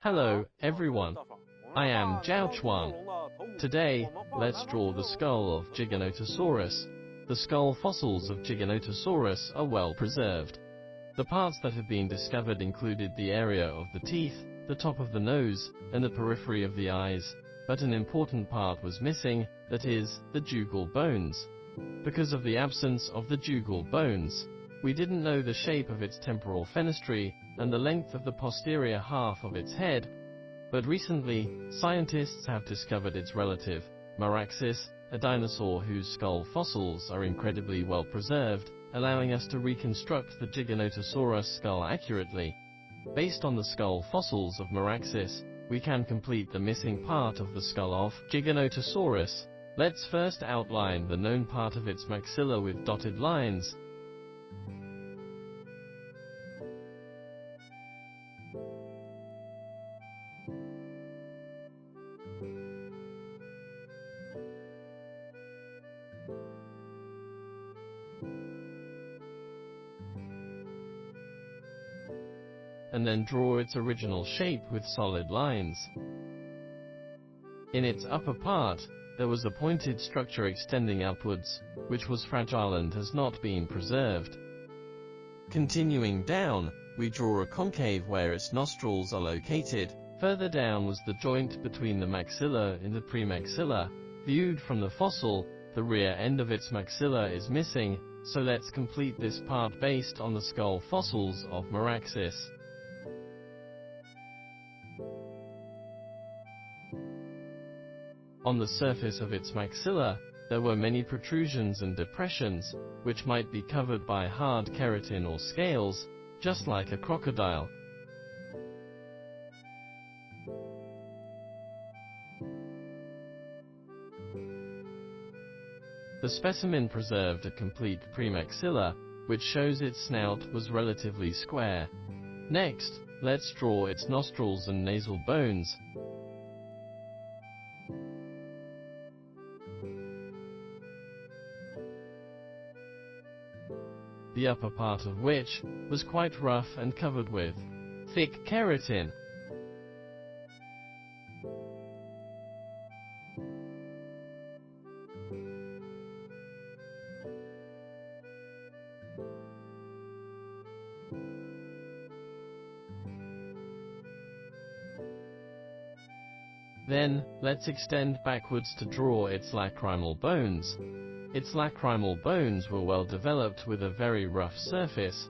Hello, everyone. I am ZHAO Chuang. Today, let's draw the skull of Giganotosaurus. The skull fossils of Giganotosaurus are well preserved. The parts that have been discovered included the area of the teeth, the top of the nose, and the periphery of the eyes, but an important part was missing, that is, the jugal bones. Because of the absence of the jugal bones, we didn't know the shape of its temporal fenestrae and the length of the posterior half of its head, but recently, scientists have discovered its relative, Meraxes, a dinosaur whose skull fossils are incredibly well preserved, allowing us to reconstruct the Giganotosaurus skull accurately. Based on the skull fossils of Meraxes, we can complete the missing part of the skull of Giganotosaurus. Let's first outline the known part of its maxilla with dotted lines. And then draw its original shape with solid lines. In its upper part, there was a pointed structure extending upwards, which was fragile and has not been preserved. Continuing down, we draw a concave where its nostrils are located. Further down was the joint between the maxilla and the premaxilla. Viewed from the fossil, the rear end of its maxilla is missing, so let's complete this part based on the skull fossils of Meraxes. On the surface of its maxilla, there were many protrusions and depressions, which might be covered by hard keratin or scales, just like a crocodile. The specimen preserved a complete premaxilla, which shows its snout was relatively square. Next, let's draw its nostrils and nasal bones. The upper part of which was quite rough and covered with thick keratin. Then, let's extend backwards to draw its lacrimal bones. Its lacrimal bones were well developed with a very rough surface.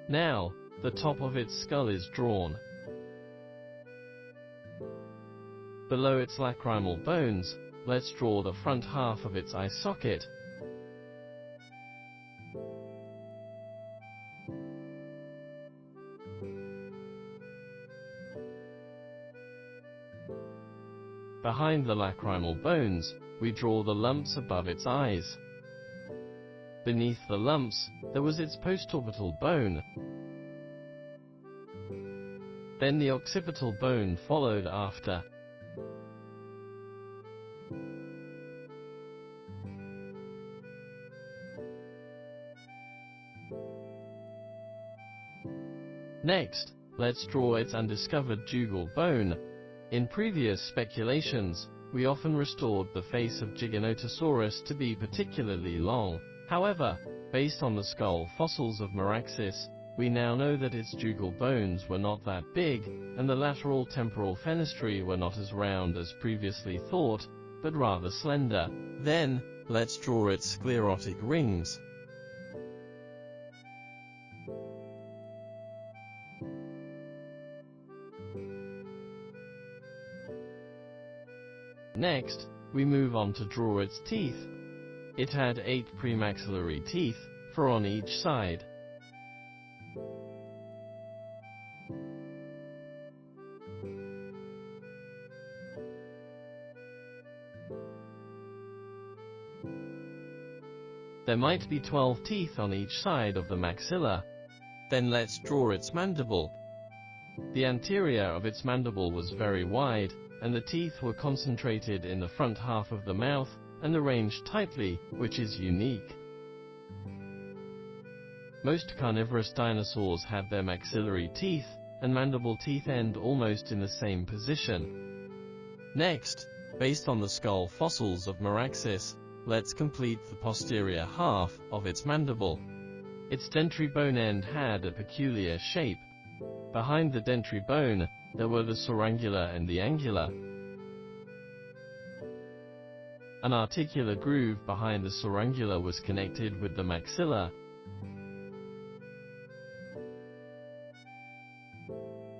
Now, the top of its skull is drawn. Below its lacrimal bones, let's draw the front half of its eye socket. Behind the lacrimal bones, we draw the lumps above its eyes. Beneath the lumps, there was its postorbital bone. Then the occipital bone followed after. Next, let's draw its undiscovered jugal bone. In previous speculations, we often restored the face of Giganotosaurus to be particularly long. However, based on the skull fossils of Meraxes, we now know that its jugal bones were not that big, and the lateral temporal fenestrae were not as round as previously thought, but rather slender. Then, let's draw its sclerotic rings. Next, we move on to draw its teeth. It had 8 premaxillary teeth, 4 on each side. There might be 12 teeth on each side of the maxilla. Then let's draw its mandible. The anterior of its mandible was very wide, and the teeth were concentrated in the front half of the mouth, and arranged tightly, which is unique. Most carnivorous dinosaurs have their maxillary teeth and mandible teeth end almost in the same position. Next, based on the skull fossils of Meraxes, let's complete the posterior half of its mandible. Its dentary bone end had a peculiar shape. Behind the dentary bone, there were the surungular and the angular. An articular groove behind the surungular was connected with the maxilla.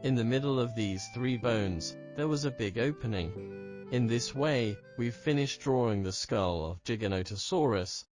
In the middle of these three bones, there was a big opening. In this way, we've finished drawing the skull of Giganotosaurus.